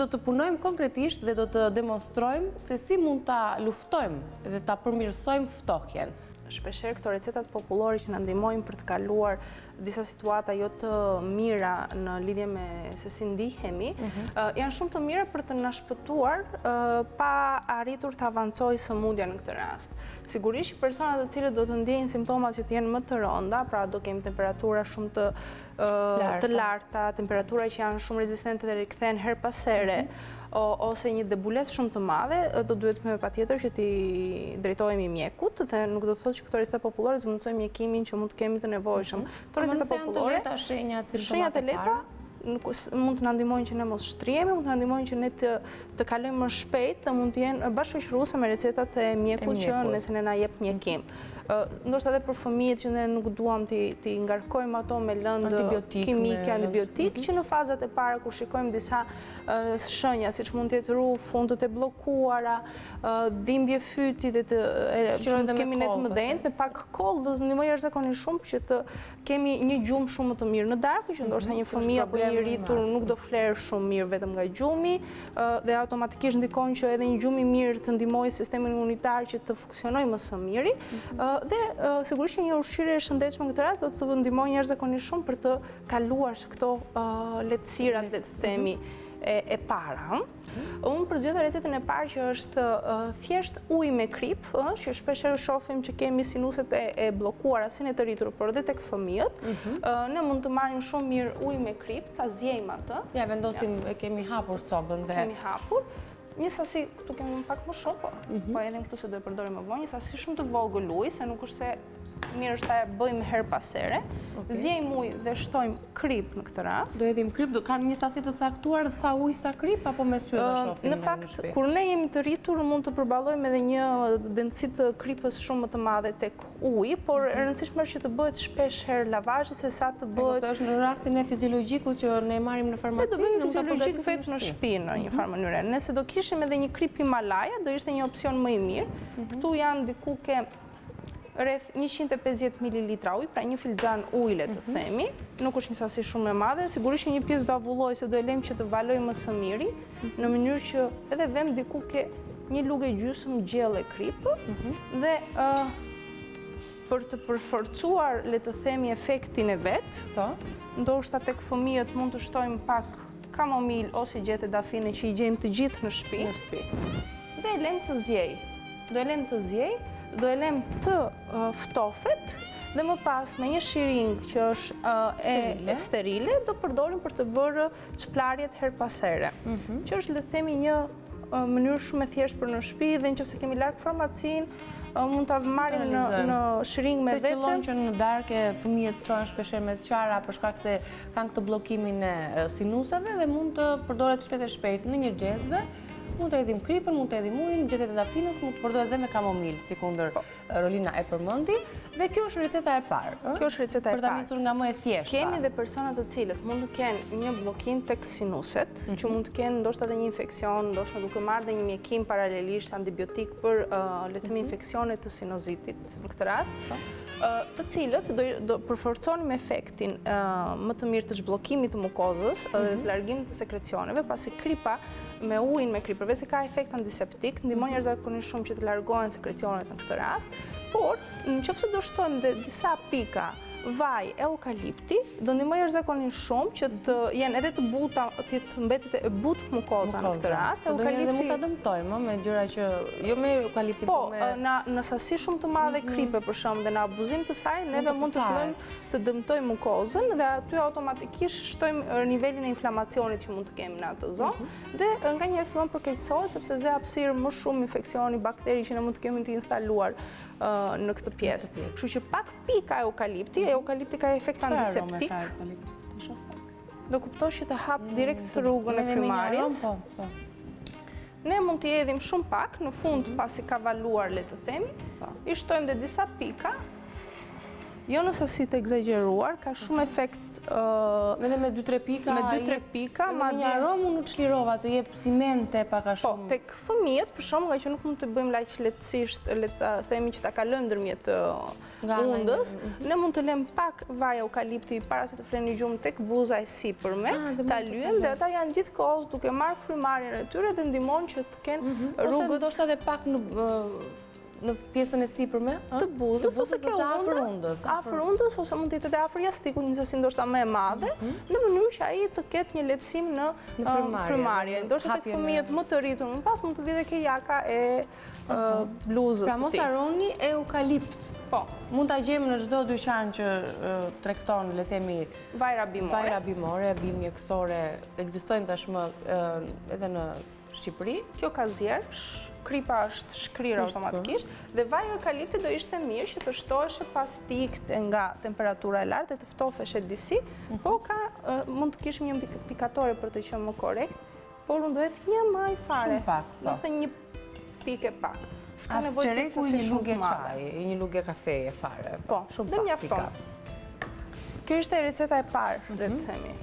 Do të punojmë konkretisht dhe do të demonstrojmë se si mund ta luftojmë dhe ta përmirësojmë ftohjen. Shpeshherë këto recetat popullore që na ndihmojnë për të kaluar disa situata jo të mira në lidhje me se si ndihemi, janë shumë të mira për të na shpëtuar pa arritur të avancojë sëmundja në këtë rast. Sigurisht personat të cilët do të ndjejnë simptomat që të jenë më të rënda, pra do kemi temperatura shumë të larta, temperatura që janë shumë rezistente dhe rikthehen her pas here, ose një debules shumë të madhe, do duhet me patjetër që t'i drejtohemi mjekut dhe nuk do të thotë që këto recetat popullore të mundësojmë mjekimin që mund të kemi të nevojshëm. Këto recetat popullore, shenjat e lehta mund të na ndihmojnë që ne mos shtrihemi, mund të na ndihmojnë që ne të kalojmë më shpejt, të mund të jenë bashkëshoqëruese me recetat e mjekut që nëse ne na jep mjekim. Ndoshta edhe për fëmijët që ne nuk duam t'i ngarkojmë ato me lëndë kimike, antibiotik, që në fazat e para kur shikojmë disa shenja, siç mund të jetë rruf, fundët e bllokuara, dhimbje fyti dhe të kemi ne të mëdhenj, dhe pak koll do të ndihmojë jashtëzakonisht shumë që të kemi një gjumë shumë më të mirë në darkë, që ndoshta një fëmijë apo një rritur nuk do flerë shumë mirë vetëm nga gjumi, dhe automatikisht ndikon që edhe një gjumë i mirë të ndihmojë sistemin imunitar që të funksionojë më së miri. Dhe sigurisht që një ushqyerje e shëndetshme në këtë rast do të ndihmojë jashtëzakonisht shumë për të kaluar këto lehtësirat, le të themi, e para. Unë përzgjedha recetën e parë që është thjesht ujë me krip, që shpeshherë shohim që kemi sinuset e bllokuara si në të rritur, por edhe tek fëmijët. Ne mund të marrim shumë mirë ujë me krip, ta zjejmë atë. Ja, vendosim, kemi hapur sobën dhe kemi hapur. Një sasi, këtu kemi pak më shumë, po edhe këtu se do e përdorim më vonë, një sasi shumë të vogël ujë, se nuk është se mirë është ta bëjmë her pas here. Zjejmë ujë dhe shtojmë krip në këtë rast. Do hedhim krip, kanë një sasi të caktuar sa ujë sa krip, apo me sy do shohim? Në fakt, kur ne jemi të rritur, mund të përballojmë edhe një densiteti të kripës shumë më të madhe tek uji, por e rëndësishme është që të bëhet shpesh herë lavazhi se sa të bëhet. Është në rastin e fiziologjikut që ne marrim në farmaci, do bëjmë fiziologjik vetë në shtëpi në një farë mënyrë. Nëse do kishim edhe një krip Himalaja, do ishte një opsion më i mirë. Këtu janë diku ke rreth 150 ml ujë, pra një filxhan ujë le të themi, nuk është një sasi shumë e madhe, sigurisht që një pjesë do avulloj se do e lejmë që të valoj më së miri, në mënyrë që edhe vëm diku ke një lugë gjysmë gjellë kripë, dhe për të përforcuar le të themi efektin e vet, ndoshta tek fëmijët mund të shtojmë pak kamomil ose gjethe dafine që i gjejmë të gjithë në shtëpi, dhe e lejmë të zjej. Do e lem të ftofet dhe më pas me një shiring që është sterile, do përdorim për të bërë çplarjet her pas here. Që është le të themi një mënyrë shumë e thjeshtë për në shtëpi, dhe nëse kemi larg farmacin, mund ta marrim në shiring me vete. Se qëllon që në darkë fëmijët çohen shpeshherë me çara për shkak se kanë këtë bllokimin e sinuseve dhe mund të përdoret shpejt e shpejt në një xhezve. Mund të hedhim kripën, mund të hedhim ujin, gjethet e dafinës, mund të përdoret edhe me kamomil, sikundër Rolina e përmendi, dhe kjo është receta e parë. Kjo është receta e parë. Për ta nisur nga më e thjeshta. Kemi dhe persona të cilët mund të kenë një bllokim tek sinuset, që mund të kenë ndoshta edhe një infeksion, ndoshta duke marrë dhe një mjekim paralelisht antibiotik për le të themi infeksionet të sinuzitit në këtë rast. Të cilët do përforconin efektin më të mirë të zhbllokimit të mukozës dhe të largimit të sekrecioneve, pasi kripa me ujin me krip, përveç se ka efekt antiseptik, ndihmon jashtëzakonisht shumë që të largohen sekrecionet në këtë rast, por nëse do shtojmë dhe disa pika vaj eukalipti, do ndihmojë jashtëzakonisht shumë që të jenë edhe të buta, të mbetet e butë mukoza në këtë rast. Eukalipti mund ta dëmtojmë me gjëra që jo me eukaliptin, po në sasi shumë të madhe kripe për shemb dhe në abuzim të saj, neve mund të fillojmë të dëmtojmë mukozën dhe aty automatikisht shtojmë nivelin e inflamacionit që mund të kemi në atë zonë, dhe nganjëherë fillon përkeqësohet sepse zë hapësirë më shumë infeksioni, bakteri që ne mund të kemi të instaluar në këtë pjesë. Kështu që pak pika eukalipti ka efekt antiseptik. Do kuptosh që të hap direkt rrugën e frymarrjes. Ne mund t'i hedhim shumë pak, në fund pasi ka valuar le të themi, i shtojmë dhe disa pika jo në sasi të egzageruar, ka shumë efekt... Edhe me 2-3 pika... Me 2-3 pika, ma dhe... Me një aromë unë të shlirova, të jep si mente paka shumë... Po, tek fëmijët, për shumë, nga që nuk mund të bëjmë laq lehtësisht, le të themi që ta kalojmë ndërmjet undës, ne mund të lëm pak vaj eukalipti para se të fleni gjumë tek buza e sipërme, ta lyem dhe ata janë gjithkohës duke marrë frymarrjen e tyre dhe ndihmon që të kenë rrugët... Ose ndoshta edhe pak në pjesën e sipërme të buzës ose kjo afër undës. Afër undës ose mund të jetë edhe afër jastikut, një sasi ndoshta më e madhe, në mënyrë që ai të ketë një lehtësim në frymarrje. Ndoshta tek fëmijët më të rritur më pas mund të vijë ke jaka e bluzës. Pra mos harroni eukalipt. Po, mund ta gjejmë në çdo dyqan që tregton, le themi, vajra bimore. Vajra bimore, bimë mjekësore, ekzistojnë tashmë edhe në Shqipëri. Kjo ka zjersh, kripa është shkrirë automatikisht, dhe vaj eukalipti do ishte mirë që të shtoheshe pas të ikte nga temperatura e lartë dhe të ftofeshe disi, po mund të kishim një pikatore për të qenë më korrekt, por unë duhet një maj fare. Shumë pak, po. Do të një pikë pak. Ska nevojë të qereku i një lugë çaji, i një lugë kafeje fare. Po, shumë dhe pak. mjafton. Kjo ishte receta e parë, le të themi.